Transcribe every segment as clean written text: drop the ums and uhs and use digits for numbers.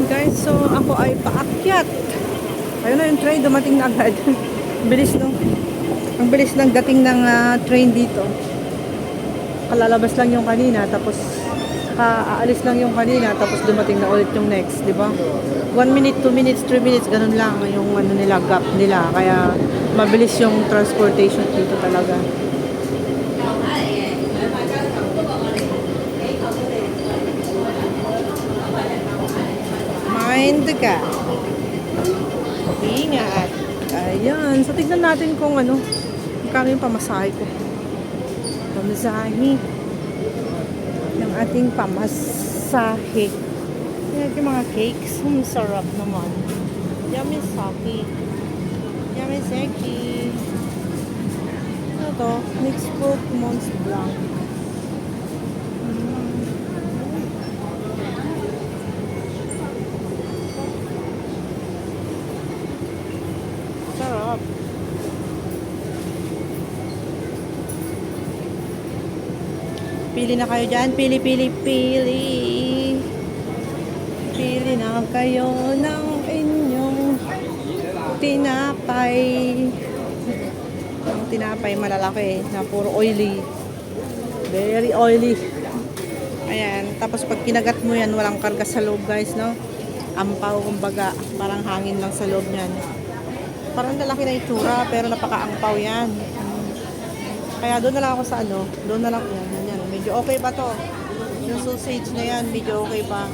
guys, so ako ay paakyat. Ayun na yung train, dumating na agad. Bilis no. Ang bilis ng dating ng train dito. Kalalabas lang yung kanina, tapos aalis lang yung kanina, tapos dumating na ulit yung next, di ba? 1 minute, 2 minutes, 3 minutes, ganun lang yung ano nila, gap nila. Kaya mabilis yung transportation dito talaga. Mind the gap. Ingat. Ayan. So, tignan natin kung ano, magkano yung pamasahe ko. Pamasahe. Yung ating pamasahe. Yan yung mga cakes. Sarap naman. Yummy saki. Yummy saki. Ano to? Mixed fruit Mont Blanc. Sarap. Pili na kayo dyan. Pili, pili, pili. Pili na kayo ng inyong tinapay. Ang tinapay malalaki na puro oily. Very oily. Ayan. Tapos pag kinagat mo yan, walang karga sa loob guys, no? Ampaw, kumbaga. Parang hangin lang sa loob niyan. Parang lalaki na itsura, pero napaka-ampaw yan. Kaya doon na lang ako sa ano. Doon na lang yan. Yan. Medyo okay pa to. Yung sausage na yan, medyo okay pa.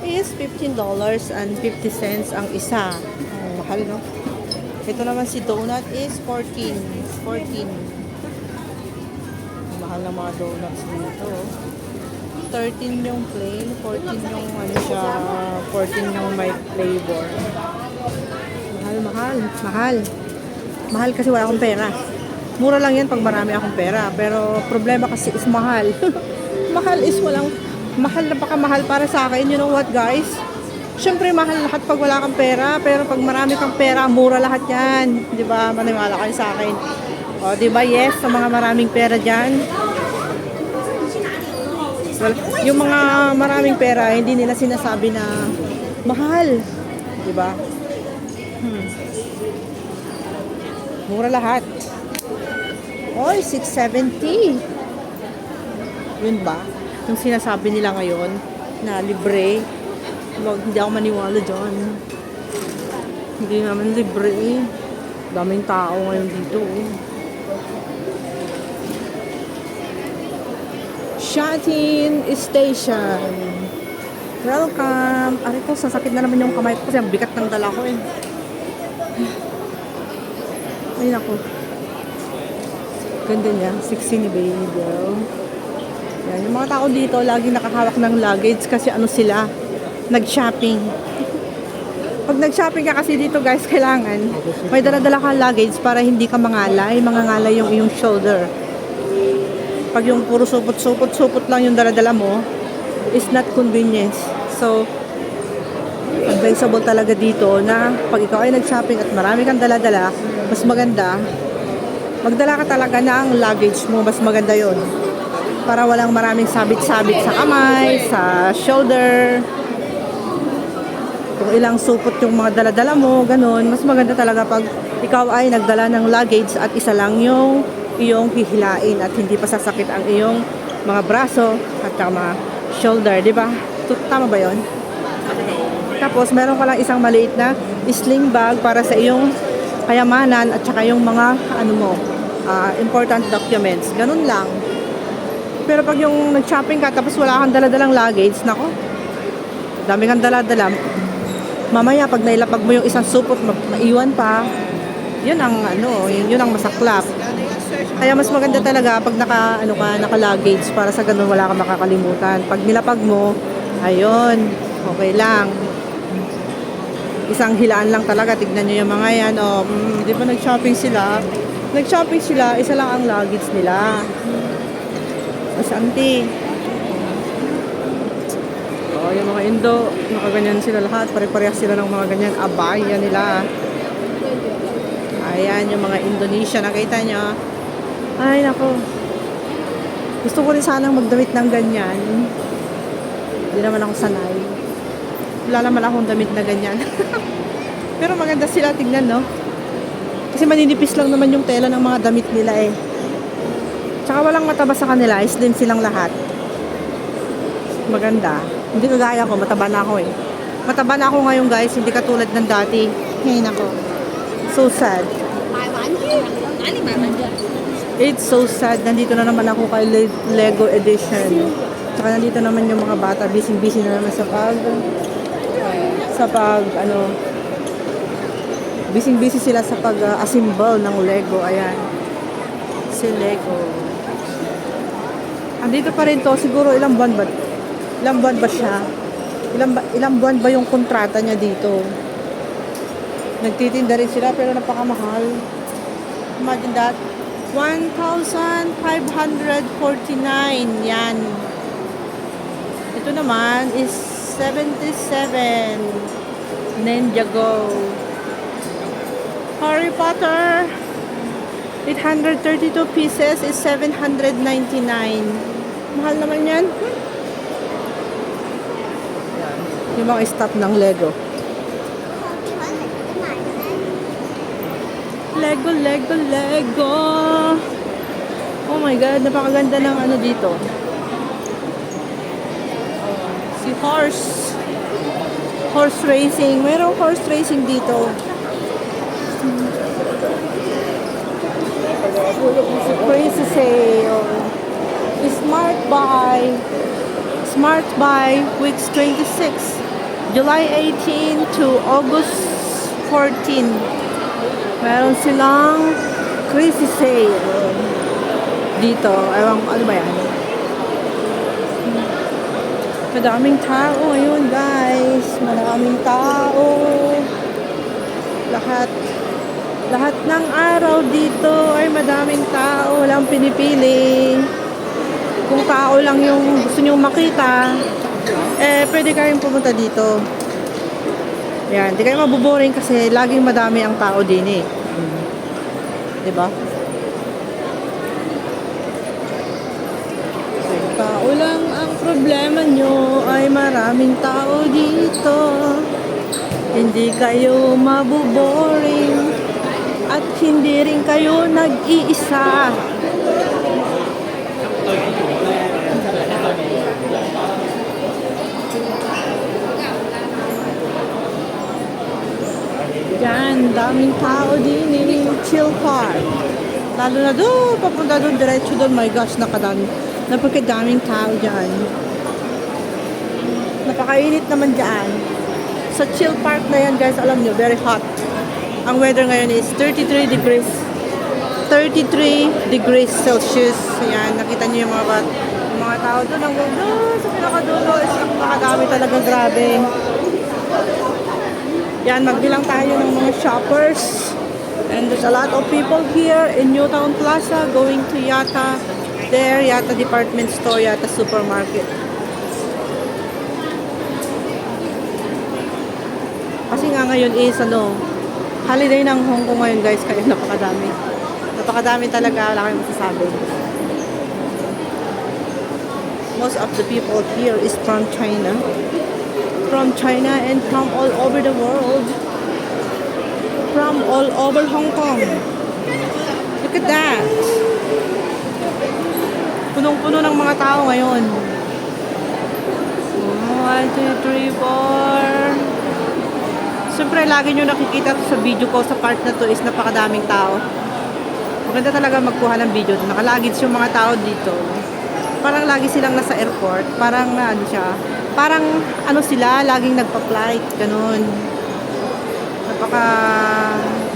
Is $15.50 ang isa. Mahal, no? Ito naman si donut is 14. 14. Mahal na mga donuts dito. 13 yung plain, 14 yung ano siya, 14 yung may flavor. Mahal. Mahal kasi wala akong pera. Mura lang yan pag marami akong pera. Pero problema kasi is mahal. Mahal na baka mahal para sa akin. You know what guys? Siyempre mahal lahat pag wala kang pera. Pero pag marami kang pera, mura lahat yan. Diba? Maniwala kayo sa akin. O diba yes, sa mga maraming pera dyan. Well, yung mga maraming pera, hindi nila sinasabi na mahal. Diba? Mura lahat. Oy, 670. Yun ba? Yung sinasabi nila ngayon na libre. Hindi ako maniwala dyan. Hindi naman libre eh. Daming tao ngayon dito eh. Shatin Station. Welcome. Aray ko, sasakit na naman yung kamay ko kasi ang bigat ng dala ko eh. Ay nako. Ganda niya. Sexy ni baby girl. Yan. Yung mga tao dito, lagi nakahawak ng luggage kasi ano sila, nag-shopping. Pag nag-shopping ka kasi dito guys, kailangan may dala-dala ka luggage para hindi ka mangalay. Mangangalay yung iyong shoulder. Pag yung puro supot lang yung dala-dala mo, is not convenience. So, advisable talaga dito na pag ikaw ay nag-shopping at marami kang dala-dala, mas maganda, magdala ka talaga ng luggage mo, mas maganda yon para walang maraming sabit-sabit sa kamay, sa shoulder. Kung ilang supot yung mga dala-dala mo, ganun, mas maganda talaga pag ikaw ay nagdala ng luggage at isa lang yung iyong hihilain at hindi pa sasakit ang iyong mga braso at mga shoulder, di ba? Tama ba yon? Tapos, meron ka lang isang maliit na sling bag para sa iyong kayamanan at saka yung mga ano mo, important documents. Ganun lang. Pero pag yung nag-shopping ka tapos wala kang dala-dalang luggage, nako, dami kang dala-dala. Mamaya pag nailapag mo yung isang supot, maiwan pa. Yun ang ano, yun ang masaklap. Kaya mas maganda talaga pag naka-luggage para sa ganun wala kang makakalimutan. Pag nilapag mo, ayun, okay lang. Isang hilaan lang talaga. Tignan nyo yung mga yan. Oh, di ba nag-shopping sila? Nag-shopping sila, isa lang ang luggage nila. Mas auntie. Oh, yung mga Indo, nakaganyan sila lahat. Pare-parehas sila ng mga ganyan. Abaya nila. Ayan, yung mga Indonesia. Nakita nyo? Ay, nako. Gusto ko rin sanang magdamit ng ganyan. Hindi naman ako sanay. Wala naman akong damit na ganyan. Pero maganda sila tignan, no? Kasi maninipis lang naman yung tela ng mga damit nila eh. Tsaka walang mataba sa kanila, slim silang lahat. Maganda. Hindi kagaya ko, mataba na ako eh. Mataba na ako ngayon guys, hindi katulad ng dati. Hey nako. So sad. It's so sad. Nandito na naman ako kay Lego Edition. Tsaka nandito naman yung mga bata, busy-busy na naman busy sila sa pag-assemble ng Lego. Ayan. Si Lego. Andito pa rin to. Siguro ilang buwan ba? Ilang buwan ba siya? Ilang buwan ba yung kontrata niya dito? Nagtitinda rin sila pero napakamahal. Imagine that. 1,549. Yan. Ito naman is 77. Ninjago. Harry Potter. 832 pieces is 799. Mahal naman yan. Yung mga stop ng Lego. Lego, Lego, Lego. Oh my God, napakaganda ng ano dito. Si horse racing. Mayroong horse racing dito. Crazy sale. Smart Buy weeks 26. July 18 to August 14. Meron silang crazy sale dito. Ewan ko, ano ba yan? Madaming tao ngayon, guys. Madaming tao. Lahat ng araw dito ay madaming tao. Walang pinipili. Kung tao lang yung gusto nyo makita, pwede kayong pumunta dito. Yan, di kayo mabuboring kasi laging madami ang tao din eh. Diba? Kung tao lang ang problema nyo ay maraming tao dito. Hindi kayo mabuboring at hindi rin kayo nag-iisa. Yan, daming tao din eh. Chill park. Lalo na doon, papunta doon, diretso doon. My gosh, napakadaming tao dyan. Napakainit naman dyan. Sa chill park na yan, guys, alam nyo, very hot. Ang weather ngayon is 33 degrees. 33 degrees Celsius. Ayan, nakita nyo yung mga tao doon. Hanggang doon, sa pinakadulo, is napakadami talaga, grabe. Yan, magbilang tayo ng mga shoppers. And there's a lot of people here in Newtown Plaza going to Yata. There, Yata department store, Yata supermarket. Kasi nga ngayon is holiday ng Hong Kong ngayon, guys, kaya napakadami. Napakadami talaga, wala kayong masasabi. Most of the people here is from China. From China and from all over the world. From all over Hong Kong. Look at that. Punong-puno ng mga tao ngayon. 1, 2, 3, 4. Siyempre, lagi nyo nakikita sa video ko sa part na to is napakadaming tao. Maganda talaga magkuha ng video. Nakalagits yung mga tao dito. Parang lagi silang nasa airport. Parang parang sila, laging nagpa-flight, ganun. Napaka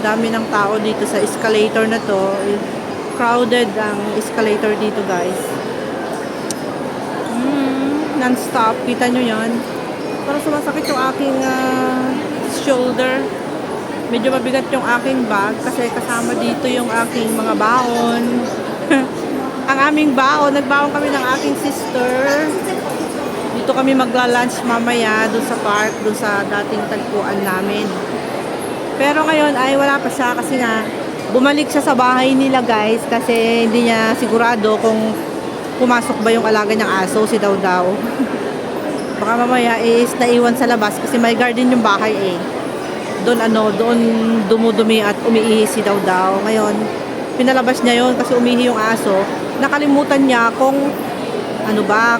dami ng tao dito sa escalator na to. Crowded ang escalator dito, guys. Non-stop, kita nyo yan. Parang sumasakit yung aking shoulder. Medyo mabigat yung aking bag kasi kasama dito yung aking mga baon. Ang aming baon, nagbaon kami ng aking sister. Dito kami magla-lunch mamaya doon sa park, doon sa dating tagpuan namin. Pero ngayon ay wala pa siya kasi nga bumalik siya sa bahay nila, guys, kasi hindi niya sigurado kung pumasok ba yung alaga niyang aso, si Daw Daw. Baka mamaya is naiwan sa labas kasi may garden yung bahay eh. Doon dumudumi at umiihi si Daw. Ngayon, pinalabas niya yon kasi umihi yung aso. Nakalimutan niya kung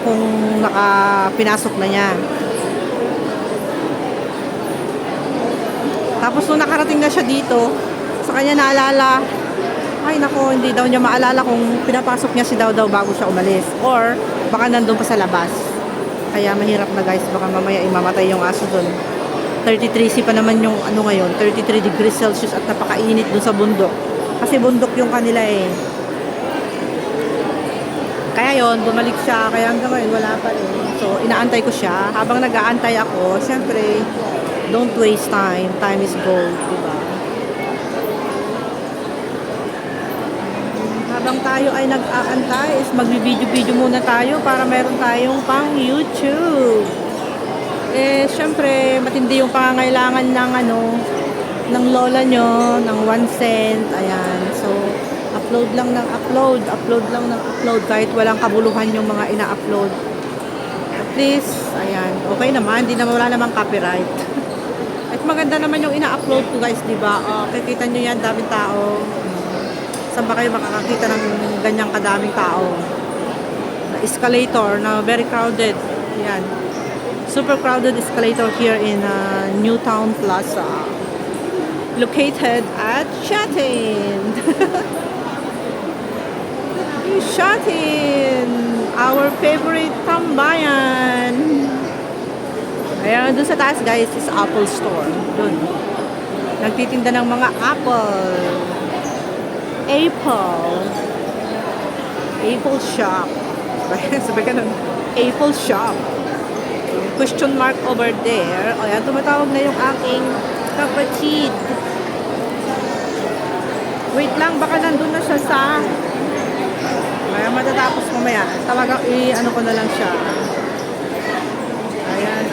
kung pinasok na niya. Tapos nung nakarating na siya dito, sa kanya naalala, ay nako, hindi daw niya maalala kung pinapasok niya si Daw bago siya umalis. Or baka nandun pa sa labas. Kaya mahirap na guys, baka mamaya imamatay yung aso dun. 33C pa naman yung ngayon, 33 degrees Celsius at napakainit dun sa bundok. Kasi bundok yung kanila eh. Kaya yon, bumalik siya. Kaya hanggang ngayon wala pa rin. So inaantay ko siya. Habang nag-aantay ako, syempre, don't waste time. Time is gold, diba? Habang tayo ay nag-aantay, is magbi-video-video muna tayo para meron tayong pang YouTube. Eh, syempre, matindi yung pangangailangan ng lola nyo, ng 1 cent. Ayan. So, upload lang ng upload kahit walang kabuluhan yung mga ina-upload. At least, ayan, okay naman, wala namang copyright. At maganda naman yung ina-upload ko guys, di ba? Kikita nyo yan, daming tao. Saan ba kayo makakakita ng ganyang kadaming tao? Na escalator na very crowded. Yan. Super crowded escalator here in Newtown Plaza. Located at Shatin. Shatin, our favorite tambayan. Ayan, dun sa taas guys is Apple Store. Dun. Nagtitinda ng mga apple. Apple shop. Sabi ka nun, Apple shop. Question mark over there. O yan, tumatawag na yung aking kapatid. Wait lang, baka nandun na siya sa... Kaya matatapos mamaya. Talagang ko na lang siya. Ayan.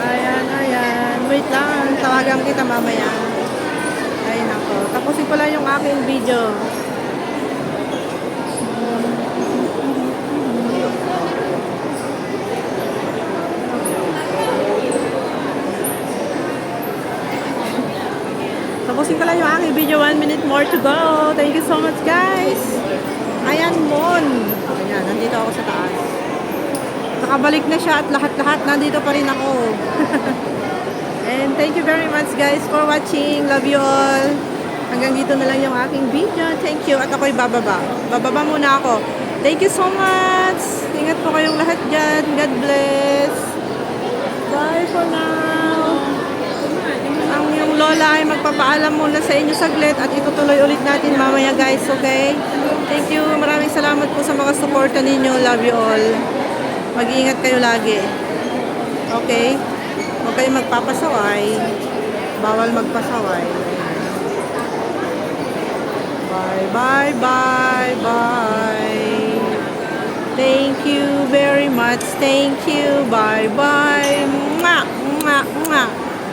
Wait lang, tawagan kita mamaya. Ay nako. Tapusin ko lang yung aking video. Tapusin ko lang yung aking video. 1 minute more to go. Thank you so much guys. Ayan, Mon. Ayan, nandito ako sa taas. Nakabalik na siya at lahat-lahat nandito pa rin ako. And thank you very much guys for watching. Love you all. Hanggang dito na lang yung aking video. Thank you. At ako'y bababa. Bababa muna ako. Thank you so much. Ingat po kayong lahat dyan. God bless. Bye for now. Ang yung lola ay magpapaalam muna sa inyo saglit at itutuloy ulit natin mamaya guys. Okay? Thank you. Maraming salamat po sa mga suporta ninyo. Love you all. Mag-iingat kayo lagi. Okay? Huwag kayo magpapasaway. Bawal magpasaway. Bye. Thank you very much. Thank you. Bye. Mwah, mwah, mwah.